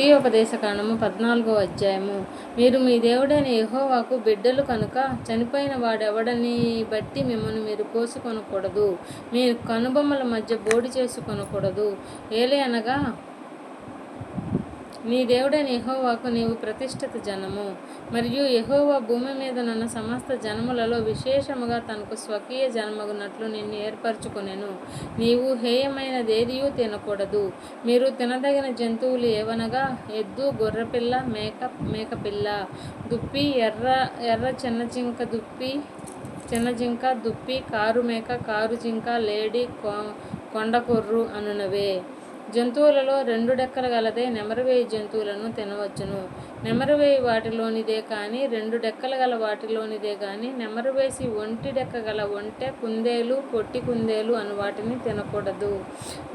ద్వితీయోపదేశకాండము 14వ అధ్యాయము. మీరు మీ దేవుడైన యెహోవాకు బిడ్డలు కనుక చనిపోయిన వాడెవడని బట్టి మిమ్మల్ని మీరు కోసుకొనకూడదు, మీ కనుబొమ్మల మధ్య బోడి చేసుకొనకూడదు. ఏలయనగా నీ దేవుడైన యెహోవాకు నీవు ప్రతిష్ఠిత జనము. మరియు యెహోవా భూమి మీదనున్న సమస్త జనములలో విశేషముగా తనకు స్వకీయ జనమగునట్లు నిన్ను ఏర్పరచుకొనెను. నీవు హేయమైన దేనియూ తినకూడదు. మీరు తినదగిన జంతువులు ఏవనగా ఎద్దు, గొర్రెపిల్ల, మేకపిల్ల, దుప్పి, ఎర్ర చిన్నజింక, దుప్పి, కారుమేక, కారుజింక, లేడి, కొండకొర్రు అనునవే. జంతువులలో 2 డెక్కలు గలదే నెమరువేయి జంతువులను తినవచ్చును. నెమరువేయి వాటిలోనిదే కాని 2 డెక్కలు గల వాటిలోనిదే గాని నెమరువేసి 1 డెక్క గల ఒంటె, కుందేలు, పొట్టి కుందేలు అను వాటిని తినకూడదు,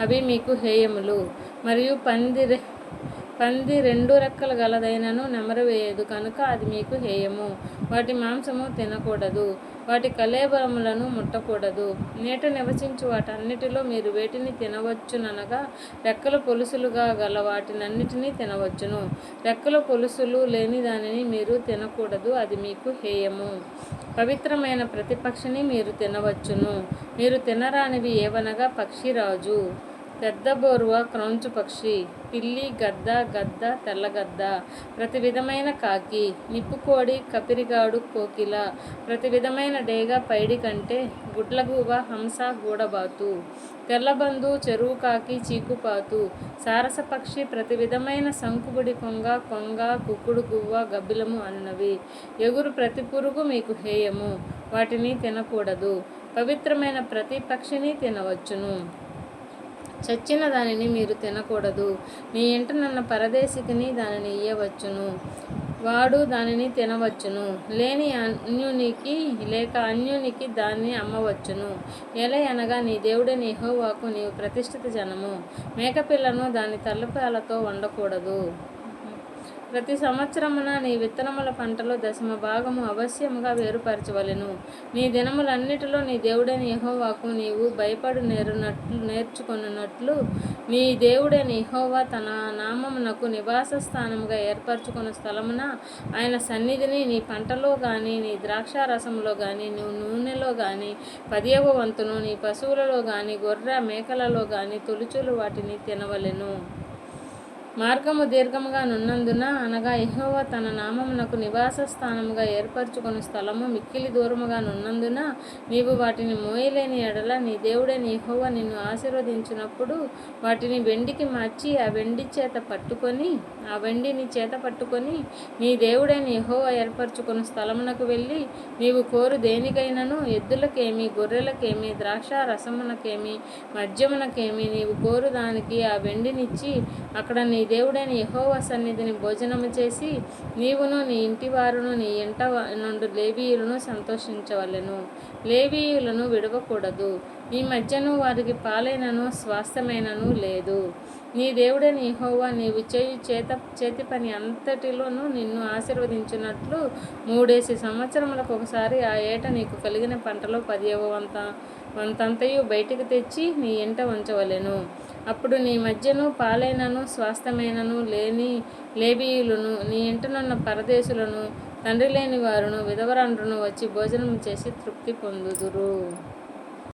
అవి మీకు హేయములు. మరియు పంది 2 రెక్కలు గలదైనను నెమరువేయదు కనుక అది మీకు హేయము. వాటి మాంసము తినకూడదు, వాటి కళేబరములను ముట్టకూడదు. నీట నివసించు వాటన్నిటిలో మీరు వేటిని తినవచ్చుననగా రెక్కల పొలుసులుగా గల వాటినన్నిటినీ తినవచ్చును. రెక్కల పొలుసులు లేని దానిని మీరు తినకూడదు, అది మీకు హేయము. పవిత్రమైన ప్రతి పక్షిని మీరు తినవచ్చును. మీరు తినరానివి ఏవనగా పక్షిరాజు, పెద్ద బోరువ, క్రౌంచు పక్షి, పిల్లి, గద్ద, తెల్లగద్ద, ప్రతి విధమైన కాకి, నిప్పుకోడి, కపిరిగాడు, కోకిల, ప్రతి విధమైన డేగ, పైడి కంటే, గుడ్లగూబ, హంస, గూడబాతు, తెల్లబందు, చెరువు కాకి, చీకుపాతు, సారసపక్షి, ప్రతి విధమైన శంకుబుడి కొంగ, కుక్కుడు గువ్వ, గబ్బిలము అనునవి. ఎగురు ప్రతి పురుగు మీకు హేయము, వాటిని తినకూడదు. పవిత్రమైన ప్రతి పక్షిని తినవచ్చును. చచ్చిన దానిని మీరు తినకూడదు. నీ ఇంటనున్న పరదేశికిని దానిని ఇయ్యవచ్చును, వాడు దానిని తినవచ్చును. లేని అన్యునికి దాన్ని అమ్మవచ్చును. ఏలయనగా నీ దేవుడైన యెహోవాకు నీవు ప్రతిష్ఠిత జనము. మేకపిల్లను దాని తల్లిపాలతో వండకూడదు. ప్రతి సంవత్సరమున నీ విత్తనముల పంటలో 10వ భాగము అవశ్యముగా వేరుపరచవలెను. నీ దినములన్నిటిలో నీ దేవుడైన యెహోవాకు నీవు భయపడు నేర్చుకొనున్నట్లు నీ దేవుడైన యెహోవా తన నామమునకు నివాస స్థానముగా ఏర్పరచుకొను స్థలమున ఆయన సన్నిధిని నీ పంటలో గాని, నీ ద్రాక్షారసములో గాని, నీ నూనెలో గాని 10వ వంతును, నీ పశువులలో గాని, గొర్రె మేకలలో గాని తొలుచులు వాటిని తినవలెను. మార్గము దీర్ఘముగా నున్నందున, అనగా యెహోవా తన నామమునకు నివాస స్థానముగా ఏర్పరచుకొను స్థలము మిక్కిలి దూరముగా నున్నందున, నీవు వాటిని మోయలేని ఎడల నీ దేవుడైన యెహోవా నిన్ను ఆశీర్వదించినప్పుడు వాటిని వెండికి మార్చి ఆ వెండిని చేత పట్టుకొని నీ దేవుడైన యెహోవా ఏర్పరచుకొను స్థలమునకు వెళ్ళి, నీవు కోరు దేనికైనను, ఎద్దులకేమి, గొర్రెలకేమి, ద్రాక్ష రసమునకేమి, మద్యమునకేమి, నీవు కోరు దానికి ఆ వెండినిచ్చి అక్కడ నీ దేవుడైన యెహోవా సన్నిధిని భోజనము చేసి నీవును నీ ఇంటివారును నీ ఇంట నుండి లేవీయులను సంతోషించవలెను. లేవీయులను విడవకూడదు. ఈ మధ్యను వారికి పాలైనను స్వాస్థ్యమైనను లేదు. నీ దేవుడైన యెహోవా నీవు చేయు చేతి పని అంతటిలోనూ నిన్ను ఆశీర్వదించినట్లు 3 సంవత్సరములకు ఒకసారి ఆ ఏట నీకు కలిగిన పంటలో 10వ వంతంతయు బయటికి తెచ్చి నీ ఇంట ఉంచవలెను. అప్పుడు నీ మధ్యను పాలైనను స్వాస్థ్యమైనను లేని లేవీయులను, నీ ఇంటనున్న పరదేశులను, తండ్రి లేని వారును, విధవరాండ్రును వచ్చి భోజనం చేసి తృప్తి పొందుదురు.